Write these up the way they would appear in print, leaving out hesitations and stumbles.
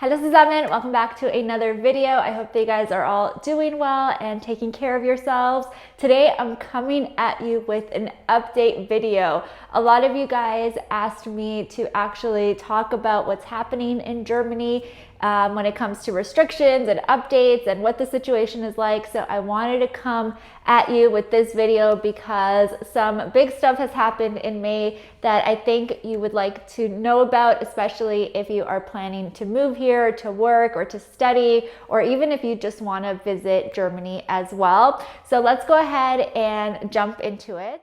Hello zusammen, welcome back to another video. I hope that you guys are all doing well and taking care of yourselves. Today I'm coming at you with an update video. A lot of you guys asked me to actually talk about what's happening in Germany when it comes to restrictions and updates and what the situation is like. So I wanted to come at you with this video because some big stuff has happened in May that I think you would like to know about, especially if you are planning to move here to work or to study, or even if you just want to visit Germany as well. So let's go ahead and jump into it.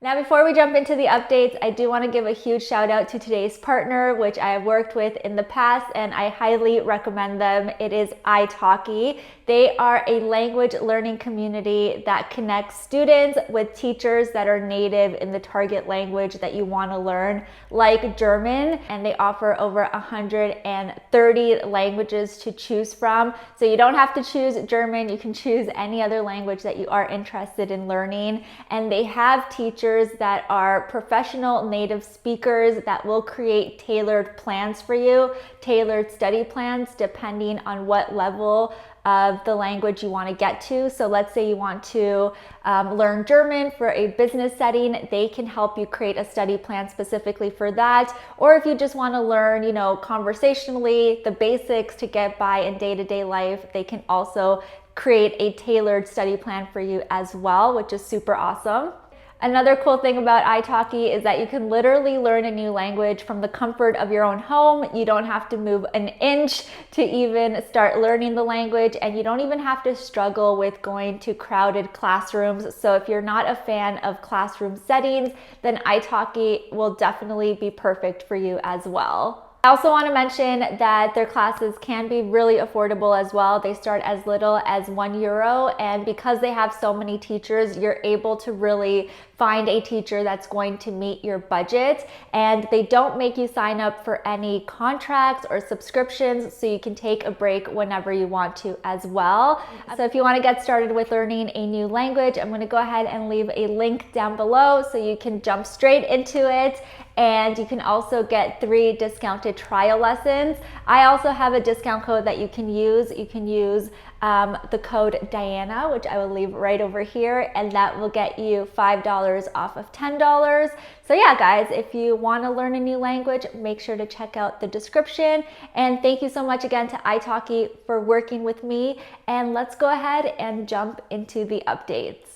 Now, before we jump into the updates, I do want to give a huge shout out to today's partner, which I have worked with in the past, and I highly recommend them. It is italki. They are a language learning community that connects students with teachers that are native in the target language that you want to learn, like German, and they offer over 130 languages to choose from. So you don't have to choose German, you can choose any other language that you are interested in learning. And they have teachers that are professional native speakers that will create tailored plans for you, tailored study plans depending on what level of the language you want to get to. So let's say you want to learn German for a business setting, they can help you create a study plan specifically for that. Or if you just want to learn, conversationally, the basics to get by in day-to-day life, they can also create a tailored study plan for you as well, which is super awesome. Another cool thing about italki is that you can literally learn a new language from the comfort of your own home. You don't have to move an inch to even start learning the language, and you don't even have to struggle with going to crowded classrooms. So if you're not a fan of classroom settings, then italki will definitely be perfect for you as well. I also want to mention that their classes can be really affordable as well. They start as little as €1, and because they have so many teachers, you're able to really find a teacher that's going to meet your budget, and they don't make you sign up for any contracts or subscriptions, so you can take a break whenever you want to as well. So if you want to get started with learning a new language, I'm going to go ahead and leave a link down below so you can jump straight into it. And you can also get 3 discounted trial lessons. I also have a discount code that you can use. You can use the code Diana, which I will leave right over here, and that will get you $5 off of $10. So yeah, guys, if you want to learn a new language, make sure to check out the description. And thank you so much again to italki for working with me. And let's go ahead and jump into the updates.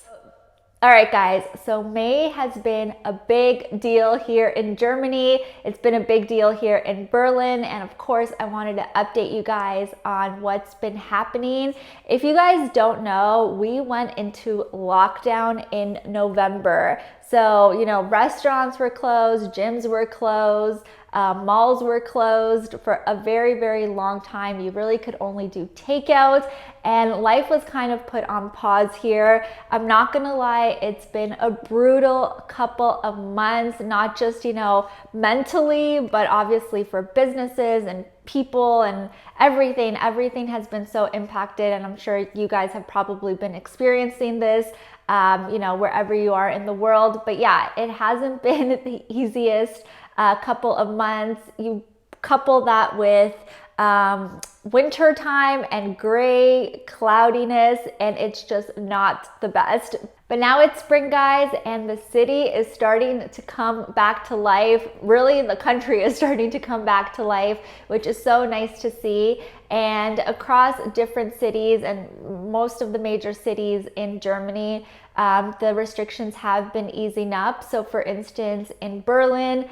All right, guys, so May has been a big deal here in Germany. It's been a big deal here in Berlin. And of course, I wanted to update you guys on what's been happening. If you guys don't know, we went into lockdown in November. So, restaurants were closed, gyms were closed, malls were closed for a very, very long time. You really could only do takeout, and life was kind of put on pause here. I'm not gonna lie, it's been a brutal couple of months, not just, mentally, but obviously for businesses and people and everything. Everything has been so impacted, and I'm sure you guys have probably been experiencing this, wherever you are in the world. But yeah, it hasn't been the easiest couple of months. You couple that with winter time and gray cloudiness, and it's just not the best. But now it's spring, guys, and the city is starting to come back to life. Really, the country is starting to come back to life, which is so nice to see. And across different cities and most of the major cities in Germany, the restrictions have been easing up. So for instance, in Berlin,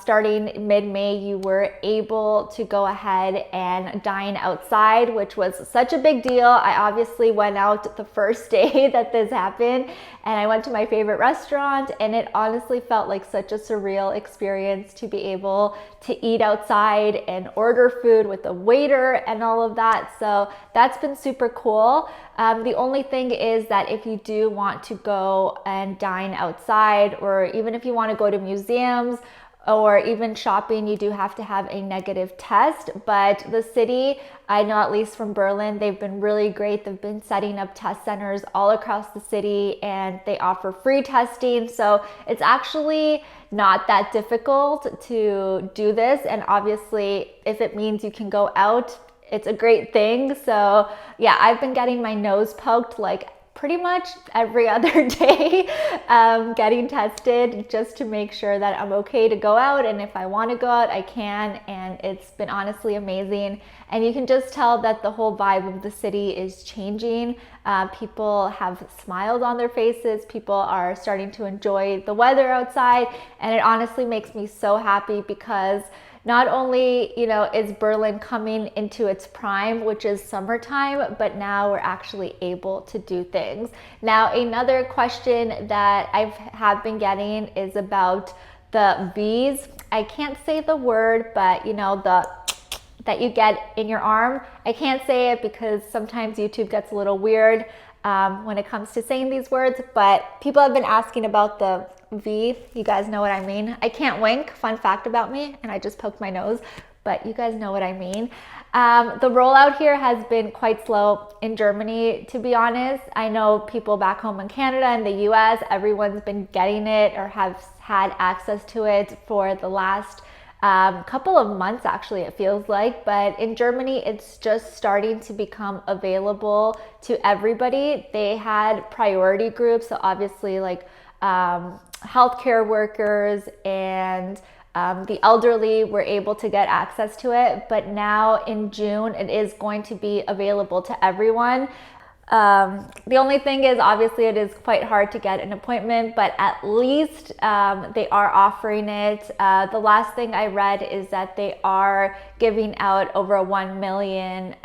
starting mid-May, you were able to go ahead and dine outside, which was such a big deal. I obviously went out the first day that this happened, and I went to my favorite restaurant, and it honestly felt like such a surreal experience to be able to eat outside and order food with a waiter and all of that. So that's been super cool. The only thing is that if you do want to go and dine outside, or even if you want to go to museums, or even shopping, you do have to have a negative test. But the city, I know at least from Berlin, they've been really great. They've been setting up test centers all across the city, and they offer free testing. So it's actually not that difficult to do this. And obviously, if it means you can go out, it's a great thing. So yeah, I've been getting my nose poked like pretty much every other day, getting tested just to make sure that I'm okay to go out. And if I want to go out, I can. And it's been honestly amazing. And you can just tell that the whole vibe of the city is changing. People have smiles on their faces. People are starting to enjoy the weather outside. And it honestly makes me so happy because not only, is Berlin coming into its prime, which is summertime, but now we're actually able to do things. Now, another question that I have been getting is about the V's. I can't say the word, but that you get in your arm. I can't say it because sometimes YouTube gets a little weird when it comes to saying these words, but people have been asking about the V. You guys know what I mean. I can't wink, fun fact about me, and I just poked my nose, but you guys know what I mean. The rollout here has been quite slow in Germany, to be honest. I know people back home in Canada and the US, everyone's been getting it or have had access to it for the last couple of months, actually, it feels like. But in Germany, it's just starting to become available to everybody. They had priority groups, so obviously like healthcare workers and the elderly were able to get access to it. But now in June, it is going to be available to everyone. The only thing is, obviously, it is quite hard to get an appointment, but at least they are offering it. The last thing I read is that they are giving out over 1 million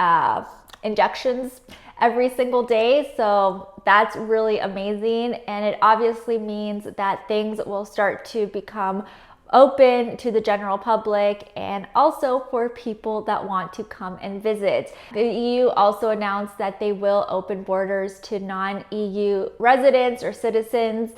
injections every single day. So that's really amazing. And it obviously means that things will start to become open to the general public and also for people that want to come and visit. The EU also announced that they will open borders to non-EU residents or citizens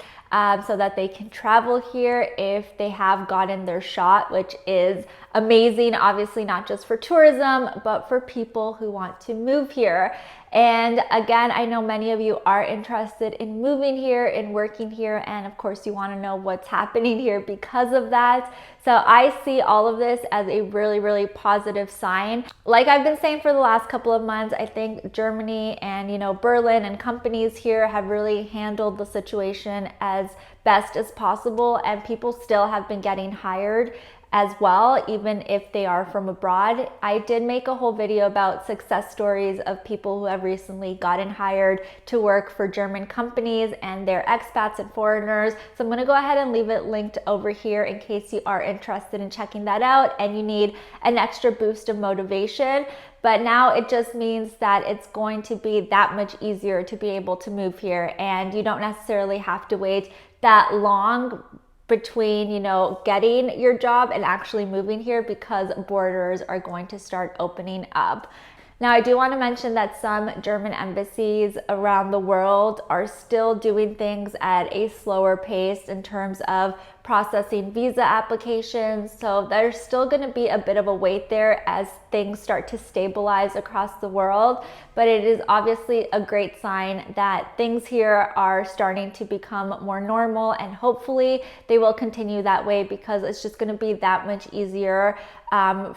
so that they can travel here if they have gotten their shot, which is amazing. Obviously, not just for tourism, but for people who want to move here. And again, I know many of you are interested in moving here and working here. And of course, you want to know what's happening here because of that. So I see all of this as a really, really positive sign. Like I've been saying for the last couple of months, I think Germany and, Berlin and companies here have really handled the situation as best as possible. And people still have been getting hired as well, even if they are from abroad. I did make a whole video about success stories of people who have recently gotten hired to work for German companies and they're expats and foreigners. So I'm gonna go ahead and leave it linked over here in case you are interested in checking that out and you need an extra boost of motivation. But now it just means that it's going to be that much easier to be able to move here, and you don't necessarily have to wait that long between, getting your job and actually moving here because borders are going to start opening up. Now, I do want to mention that some German embassies around the world are still doing things at a slower pace in terms of processing visa applications. So there's still going to be a bit of a wait there as things start to stabilize across the world. But it is obviously a great sign that things here are starting to become more normal, and hopefully they will continue that way because it's just going to be that much easier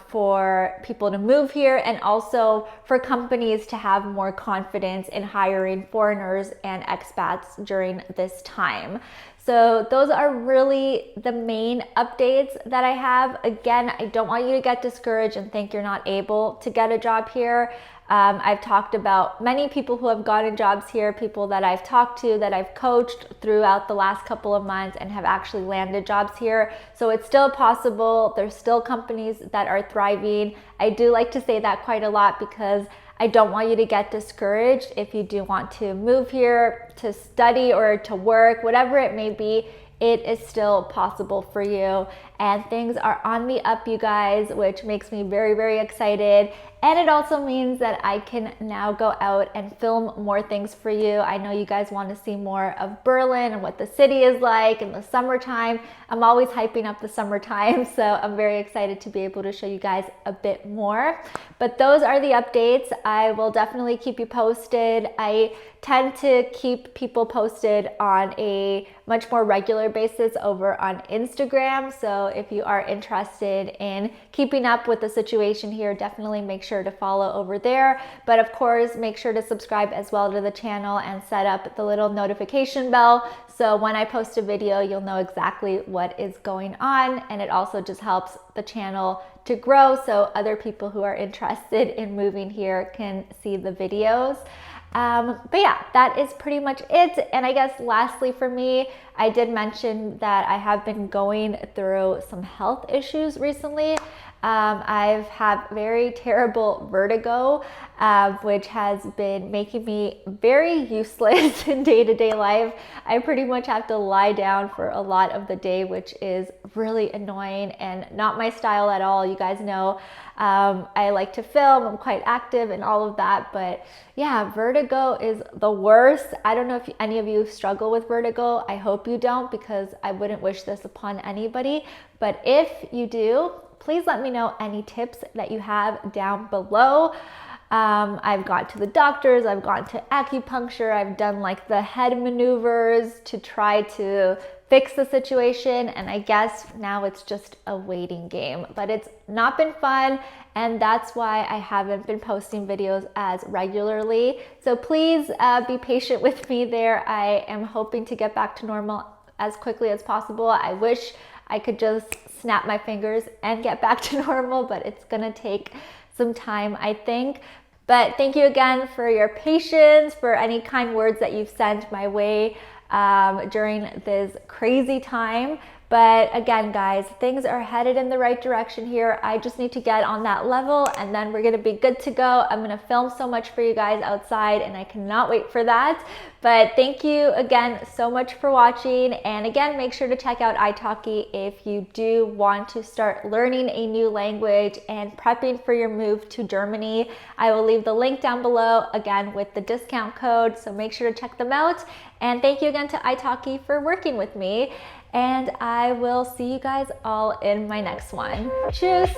for people to move here, and also for companies to have more confidence in hiring foreigners and expats during this time. So those are really the main updates that I have. Again, I don't want you to get discouraged and think you're not able to get a job here. I've talked about many people who have gotten jobs here, people that I've talked to, that I've coached throughout the last couple of months and have actually landed jobs here. So it's still possible. There's still companies that are thriving. I do like to say that quite a lot because I don't want you to get discouraged if you do want to move here to study or to work, whatever it may be. It is still possible for you, and things are on the up, you guys, which makes me very, very excited. And it also means that I can now go out and film more things for you. I know you guys want to see more of Berlin and what the city is like in the summertime. I'm always hyping up the summertime, so I'm very excited to be able to show you guys a bit more. But those are the updates. I will definitely keep you posted. I tend to keep people posted on a much more regular basis over on Instagram. So if you are interested in keeping up with the situation here, definitely make sure to follow over there. But of course, make sure to subscribe as well to the channel and set up the little notification bell. So when I post a video, you'll know exactly what is going on. And it also just helps the channel to grow so other people who are interested in moving here can see the videos. But yeah, that is pretty much it. And I guess lastly for me, I did mention that I have been going through some health issues recently. I've had very terrible vertigo, which has been making me very useless in day-to-day life. I pretty much have to lie down for a lot of the day, which is really annoying and not my style at all. You guys know I like to film, I'm quite active and all of that, but yeah, vertigo is the worst. I don't know if any of you struggle with vertigo. I hope you don't, because I wouldn't wish this upon anybody. But if you do, please let me know any tips that you have down below. I've gone to the doctors, I've gone to acupuncture, I've done like the head maneuvers to try to fix the situation, and I guess now it's just a waiting game. But it's not been fun, and that's why I haven't been posting videos as regularly. So please be patient with me there. I am hoping to get back to normal as quickly as possible. I wish I could just snap my fingers and get back to normal, but it's gonna take some time, I think. But thank you again for your patience, for any kind words that you've sent my way during this crazy time. But again, guys, things are headed in the right direction here. I just need to get on that level and then we're gonna be good to go. I'm gonna film so much for you guys outside and I cannot wait for that. But thank you again so much for watching. And again, make sure to check out italki if you do want to start learning a new language and prepping for your move to Germany. I will leave the link down below again with the discount code, so make sure to check them out. And thank you again to italki for working with me. And I will see you guys all in my next one. Cheers!